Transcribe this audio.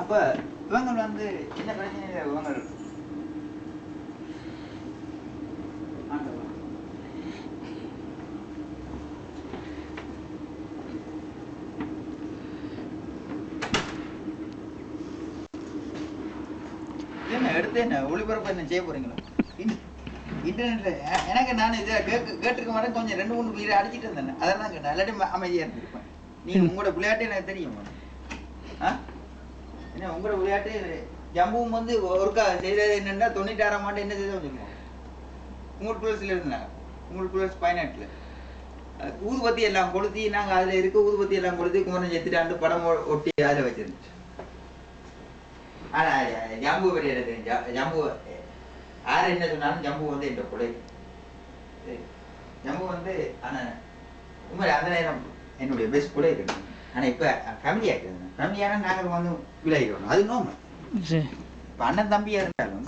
அப்ப இவங்க வந்து என்ன பிரச்சனை இல்லை. இவங்க என்ன எடுத்து என்ன ஒளிபரப்பு என்ன செய்ய போறீங்களா? இன்டர்நெட்ல எனக்கு நான் இதை கேட்டுருக்க மாட்டேன். கொஞ்சம் 2-3 உயிரை அடிச்சிட்டு இருந்தேன். அதெல்லாம் கேட்டேன். எல்லாத்தையும் அமைதியா இருந்திருப்பேன். நீங்க உங்களோட விளையாட்டு எனக்கு தெரியும். என்ன உங்களோட விளையாட்டு ஜம்புவும் வந்து ஒருக்கா செய்தது என்னன்னா 96ஆம் ஆண்டு என்ன செய்த வச்சிருக்கோம். உங்களுக்கு சில இருந்தாங்க. உங்களுக்கு பயனாட்டுல ஊதுபத்தி எல்லாம் கொளுத்தி நாங்க அதுல இருக்க ஊதுபத்தி எல்லாம் கொளுத்தி குமரன் செத்துட்டாண்டு படம் ஒட்டி அதுல வச்சிருந்துச்சு. ஆனா ஜம்பு கிடையாது. ஜம்பு யார் என்ன சொன்னாலும் ஜம்பு வந்து என்ற கொலை. ஜம்பு வந்து ஆனா உண்மை அந்த நேரம் என்னுடைய பெஸ்ட் கொலை இருக்கு. ஆனா இப்ப ஃபேமிலி ஆகிடுது. ஃபேமிலியான நாங்கள் வந்து விளையாடுறோம். அது நோம்பு. இப்ப அண்ணன் தம்பியா இருந்தாலும்